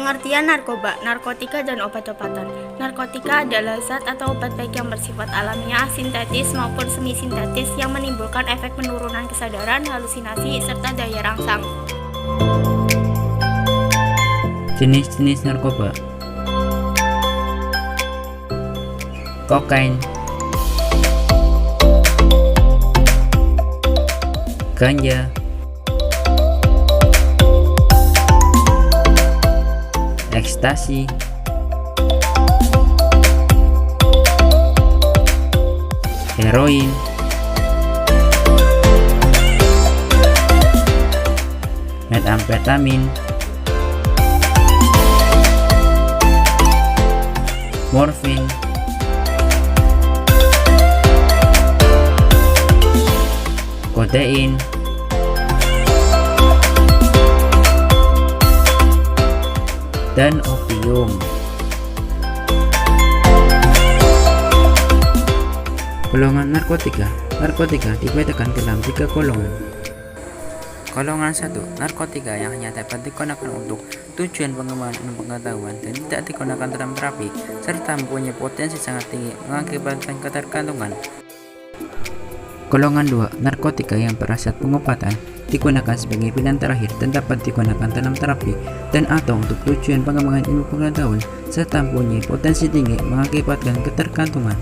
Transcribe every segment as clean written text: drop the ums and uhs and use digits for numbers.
Pengertian narkoba, narkotika dan obat-obatan. Narkotika adalah zat atau obat baik yang bersifat alamiah, sintetis maupun semi-sintetis yang menimbulkan efek penurunan kesadaran, halusinasi, serta daya rangsang. Jenis-jenis narkoba: kokain, ganja, ekstasi, heroin, metamfetamin, morfin, kodein, dan opium. Golongan narkotika. Narkotika dibedakan dalam 3 golongan. Golongan 1, narkotika yang hanya dapat digunakan untuk tujuan pengembangan ilmu pengetahuan dan tidak digunakan dalam terapi, serta mempunyai potensi sangat tinggi mengakibatkan ketergantungan. Golongan 2, narkotika yang bersifat pengobatan, digunakan sebagai pilihan terakhir dan dapat digunakan dalam terapi dan atau untuk tujuan pengembangan ilmu pengetahuan, serta mempunyai potensi tinggi mengakibatkan ketergantungan.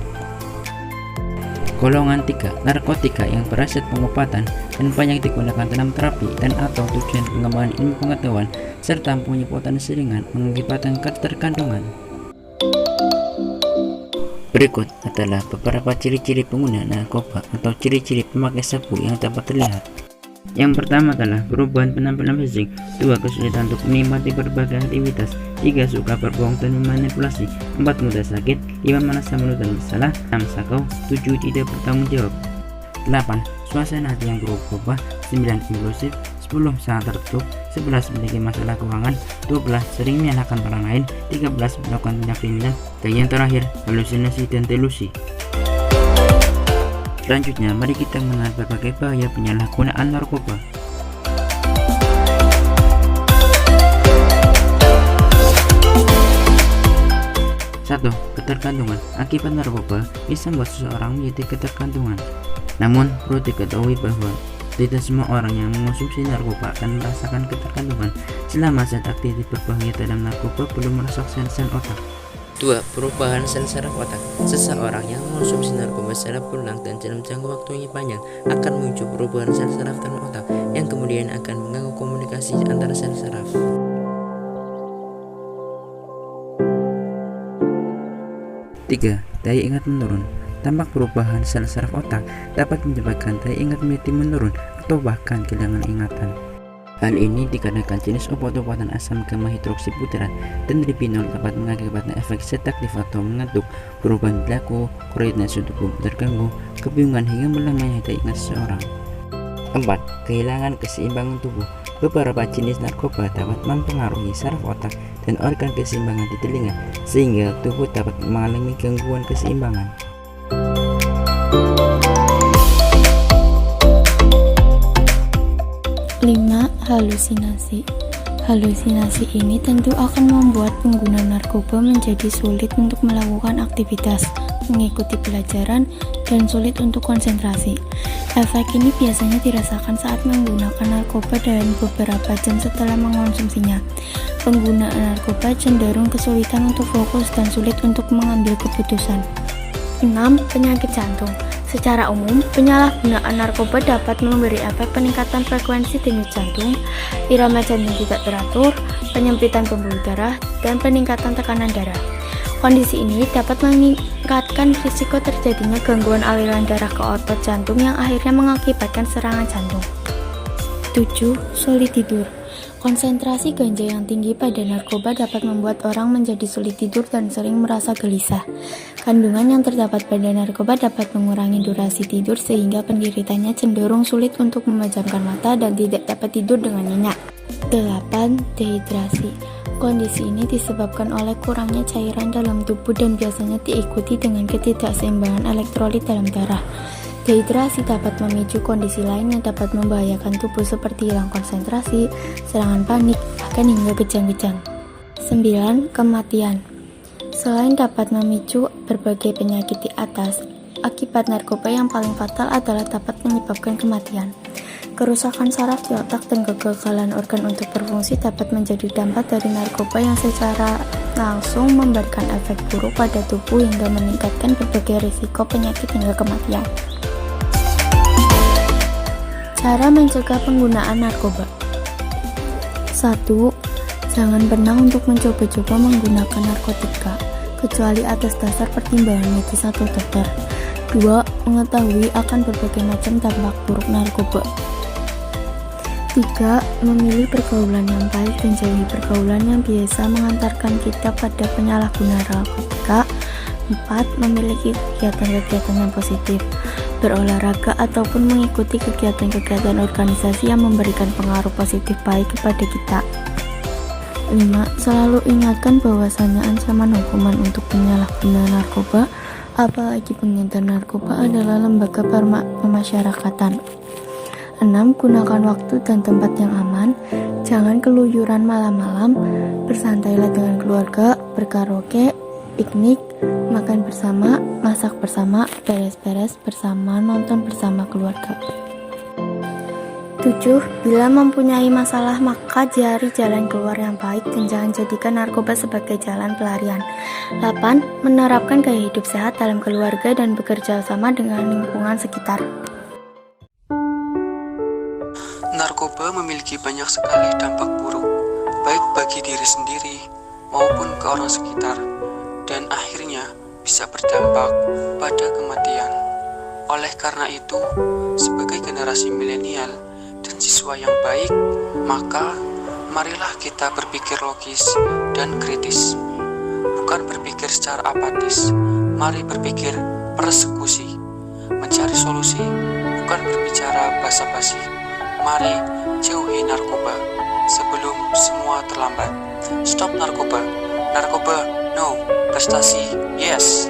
Golongan 3, narkotika yang bersifat pengobatan dan banyak digunakan dalam terapi dan atau tujuan pengembangan ilmu pengetahuan, serta mempunyai potensi ringan mengakibatkan ketergantungan. Berikut adalah beberapa ciri-ciri pengguna narkoba atau ciri-ciri pemakai sabu yang dapat terlihat. Yang pertama adalah perubahan penampilan fisik, 2 kesulitan untuk menikmati berbagai aktivitas, 3 suka berbohong dan memanipulasi, 4 mudah sakit, 5 merasa malu dan bersalah, 6 sakau, 7 tidak bertanggung jawab, 8 suasana hati yang berubah, 9 impulsif, 10 sangat tertutup, 11 memiliki masalah keuangan, 12 sering menyalahkan orang lain, 13 melakukan tindak kriminal, dan yang terakhir halusinasi dan delusi. Selanjutnya, mari kita mengenal berbagai bahaya penyalahgunaan narkoba. 1. Ketergantungan. Akibat narkoba bisa membuat seseorang menjadi ketergantungan. Namun, perlu diketahui bahwa tidak semua orang yang mengonsumsi narkoba akan merasakan ketergantungan. Selama zat aktif berbahaya dalam narkoba belum merusak sel-sel otak. 2. Perubahan sel saraf otak. Seseorang yang mengonsumsi narkoba secara berulang dan dalam jangka waktu yang panjang akan muncul perubahan sel saraf dalam otak yang kemudian akan mengganggu komunikasi antara sel saraf. 3. Daya ingat menurun. Tampak perubahan sel saraf otak dapat menyebabkan daya ingat menjadi menurun atau bahkan kehilangan ingatan. Hal ini dikarenakan jenis obat-obatan asam gamma hidroksiputrat dan dipinol dapat mengakibatkan efek sedaktif atau mengantuk, perubahan perilaku, koordinasi tubuh terganggu, kebingungan hingga melemahnya daya ingat seseorang. 4. Kehilangan keseimbangan tubuh. Beberapa jenis narkoba dapat mempengaruhi saraf otak dan organ keseimbangan di telinga, sehingga tubuh dapat mengalami gangguan keseimbangan. 5. Halusinasi. Halusinasi ini tentu akan membuat pengguna narkoba menjadi sulit untuk melakukan aktivitas, mengikuti pelajaran, dan sulit untuk konsentrasi. Efek ini biasanya dirasakan saat menggunakan narkoba dan beberapa jam setelah mengonsumsinya. Pengguna narkoba cenderung kesulitan untuk fokus dan sulit untuk mengambil keputusan. 6. Penyakit jantung. Secara umum, penyalahgunaan narkoba dapat memberi efek peningkatan frekuensi denyut jantung, irama jantung tidak teratur, penyempitan pembuluh darah, dan peningkatan tekanan darah. Kondisi ini dapat meningkatkan risiko terjadinya gangguan aliran darah ke otot jantung yang akhirnya mengakibatkan serangan jantung. 7. Sulit tidur. Konsentrasi ganja yang tinggi pada narkoba dapat membuat orang menjadi sulit tidur dan sering merasa gelisah. Kandungan yang terdapat pada narkoba dapat mengurangi durasi tidur sehingga penderitanya cenderung sulit untuk memejamkan mata dan tidak dapat tidur dengan nyenyak. 8. Dehidrasi. Kondisi ini disebabkan oleh kurangnya cairan dalam tubuh dan biasanya diikuti dengan ketidakseimbangan elektrolit dalam darah. Dehidrasi dapat memicu kondisi lain yang dapat membahayakan tubuh seperti hilang konsentrasi, serangan panik, bahkan hingga kejang-kejang. 9. Kematian. Selain dapat memicu berbagai penyakit di atas, akibat narkoba yang paling fatal adalah dapat menyebabkan kematian. Kerusakan saraf di otak dan kegagalan organ untuk berfungsi dapat menjadi dampak dari narkoba yang secara langsung memberikan efek buruk pada tubuh hingga meningkatkan berbagai risiko penyakit hingga kematian. Cara mencegah penggunaan narkoba. 1. Jangan pernah untuk mencoba-coba menggunakan narkotika, kecuali atas dasar pertimbangan medis atau dokter. 2. Mengetahui akan berbagai macam dampak buruk narkoba. 3. Memilih pergaulan yang baik dan jauhi pergaulan yang biasa mengantarkan kita pada penyalahgunaan narkotika. 4. Memiliki kegiatan-kegiatan yang positif, berolahraga ataupun mengikuti kegiatan-kegiatan organisasi yang memberikan pengaruh positif baik kepada kita. 5. Selalu ingatkan bahwasannya ancaman hukuman untuk penyalahgunaan narkoba, apalagi pengedar narkoba, adalah lembaga pemasyarakatan. 6. Gunakan waktu dan tempat yang aman. Jangan keluyuran malam-malam. Bersantailah dengan keluarga, berkaraoke, piknik, makan bersama, masak bersama, beres-beres bersama, nonton bersama keluarga. 7. Bila mempunyai masalah, maka cari jalan keluar yang baik dan jangan jadikan narkoba sebagai jalan pelarian. 8. Menerapkan gaya hidup sehat dalam keluarga dan bekerja sama dengan lingkungan sekitar. Narkoba memiliki banyak sekali dampak buruk, baik bagi diri sendiri maupun ke orang sekitar, dan akhirnya bisa berdampak pada kematian. Oleh karena itu, sebagai generasi milenial dan siswa yang baik, maka marilah kita berpikir logis dan kritis. Bukan berpikir secara apatis, mari berpikir persekusi, mencari solusi, bukan berbicara basa-basi. Mari jauhi narkoba sebelum semua terlambat. Stop narkoba. Narkoba, no. Prestasi, yes.